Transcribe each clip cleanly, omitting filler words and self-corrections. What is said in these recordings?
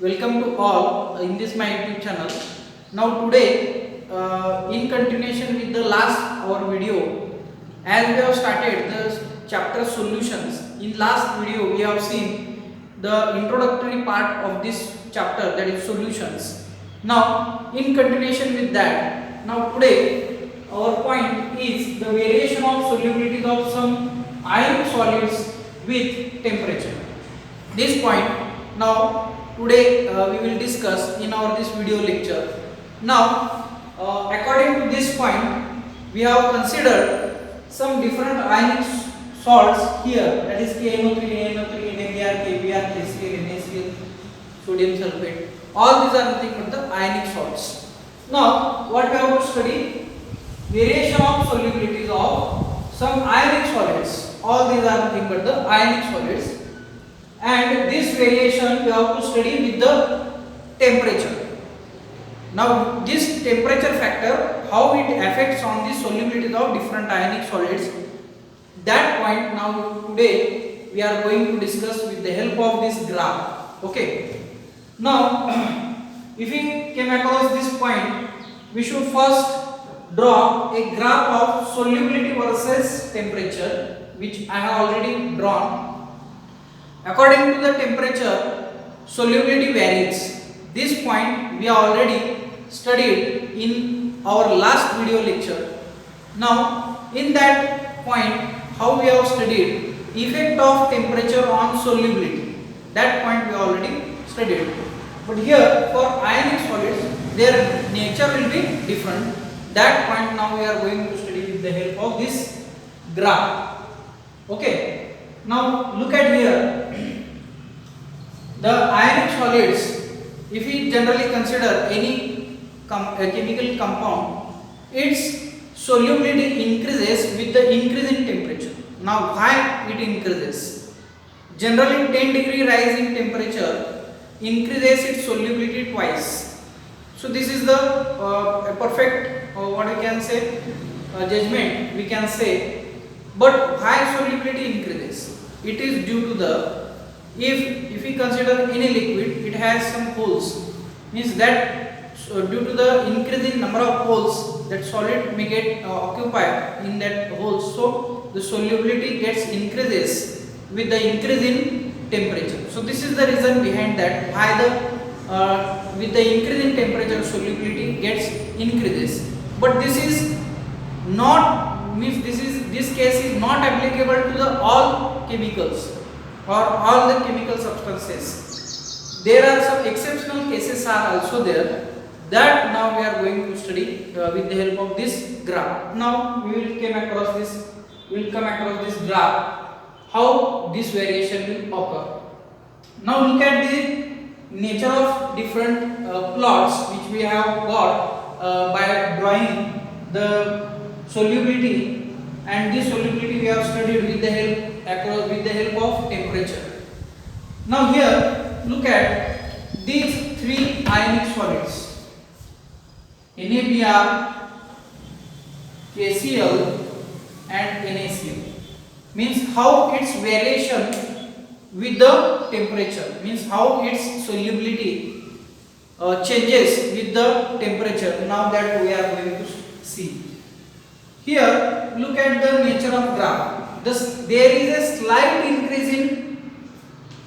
Welcome to all in this my YouTube channel. Now today, in continuation with the last our video, as we have started the chapter solutions. In last video, we have seen the introductory part of this chapter, that is solutions. Now, in continuation with that, now today our point is the variation of solubilities of some ionic solids with temperature. This point now today we will discuss in our this video lecture. Now according to this point, we have considered some different ionic salts here, that is KNO3, NaNO3, NaBr, KBr, KCl, NaCl, sodium sulfate. All these are nothing but the ionic salts. Now what we have to study? Variation of solubilities of some ionic solids. All these are nothing but the ionic solids. And this variation we have to study with the temperature. Now this temperature factor, how it affects on the solubility of different ionic solids, that point now today we are going to discuss with the help of this graph. Okay. Now if we came across this point, we should first draw a graph of solubility versus temperature, which I have already drawn. According to the temperature, solubility varies. This point we have already studied in our last video lecture. Now, in that point, how we have studied effect of temperature on solubility. That point we already studied. But here, for ionic solids, their nature will be different. That point now we are going to study with the help of this graph. Okay. Now look at here, the ionic solids, if we generally consider any chemical compound, its solubility increases with the increase in temperature. Now why it increases? Generally 10 degree rise in temperature increases its solubility twice. So this is the a perfect what we can say judgment we can say. But why solubility increases? It is due to the, if we consider any liquid, it has some holes, means that due to the increase in number of holes, that solid may get occupied in that holes, so the solubility gets increases with the increase in temperature. So this is the reason behind that why the with the increase in temperature solubility gets increases. But this is not, means this case is not applicable to the all chemicals or all the chemical substances. There are some exceptional cases are also there, that now we are going to study with the help of this graph. Now we will come across this graph, how this variation will occur. Now look at the nature of different plots which we have got by drawing the solubility, and this solubility we have studied with the help of temperature. Now here look at these three ionic solids, NaBr, KCl and NaCl, means how its variation with the temperature, means how its solubility changes with the temperature. Now that we are going to see. Here look at the nature of graph. There is a slight increase in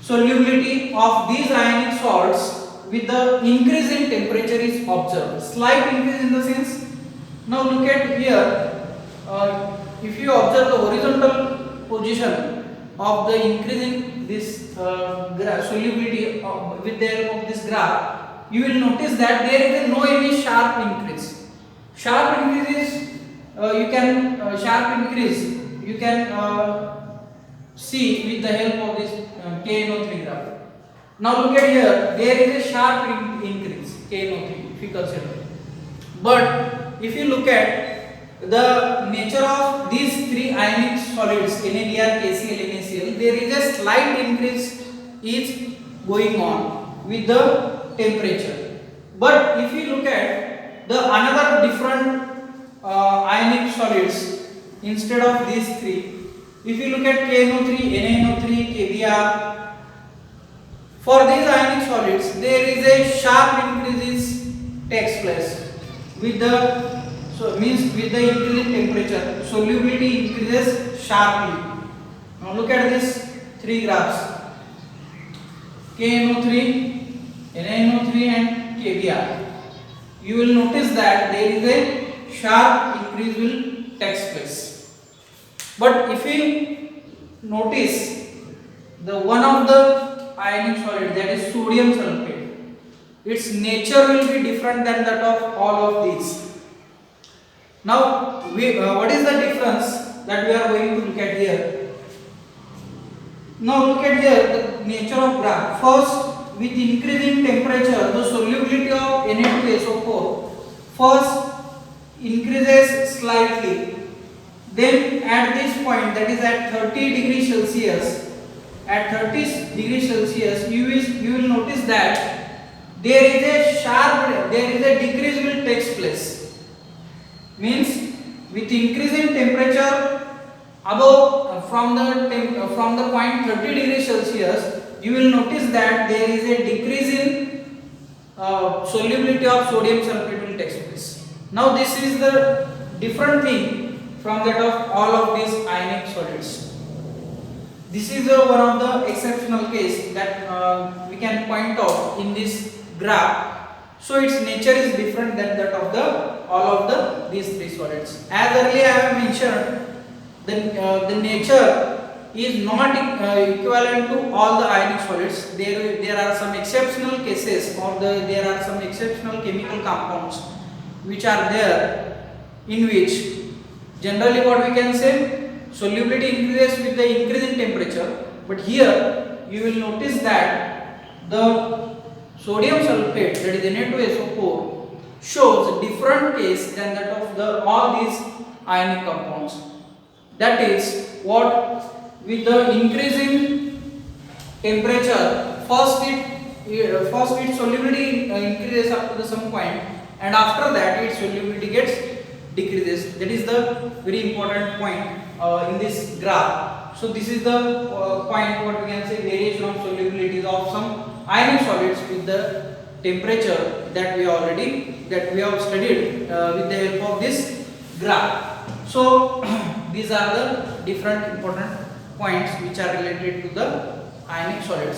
solubility of these ionic salts with the increase in temperature is observed. Slight increase in the sense, now look at here, if you observe the horizontal position of the increase in this solubility with the help of this graph, you will notice that there is no any sharp increase. Sharp increase is you can see with the help of this KNO3 graph. Now look at here, there is a sharp increase KNO3 if you consider. But if you look at the nature of these three ionic solids, NaBr, KCl, NaCl, there is a slight increase is going on with the temperature. But if you look at the another different ionic solids instead of these three, if you look at KNO3, NaNO3, KBr, for these ionic solids there with the with the increasing temperature, solubility increases sharply. Now look at this three graphs, KNO3, NaNO3 and KBr. You will notice that there is a sharp increase will takes place. But if we notice the one of the ionic solid, that is sodium sulfate, its nature will be different than that of all of these. Now what is the difference that we are going to look at here? Now look at here the nature of graph. First, with increasing temperature, the solubility of Na2SO4 first increases slightly. Then at this point, that is at 30 degrees Celsius, at 30 degrees Celsius, you will notice that there is a decrease will takes place. Means with increasing temperature above from the point 30 degrees Celsius, you will notice that there is a decrease in solubility of sodium sulfate will take place. Now this is the different thing from that of all of these ionic solids. This is one of the exceptional case that we can point out in this graph. So its nature is different than that of all of these three solids. As earlier I have mentioned, the nature is not equivalent to all the ionic solids. There are some exceptional cases, or there are some exceptional chemical compounds which are there, in which generally what we can say, solubility increases with the increase in temperature. But here you will notice that the sodium sulfate, that is Na2SO4, shows a different case than that of all these ionic compounds. That is what, with the increasing temperature, first its solubility increases up to some point, and after that its solubility gets decreases. That is the very important point in this graph. So this is the point, what we can say, variation of solubilities of some ionic solids with the temperature that we have studied with the help of this graph. So these are the different important points which are related to the ionic solids.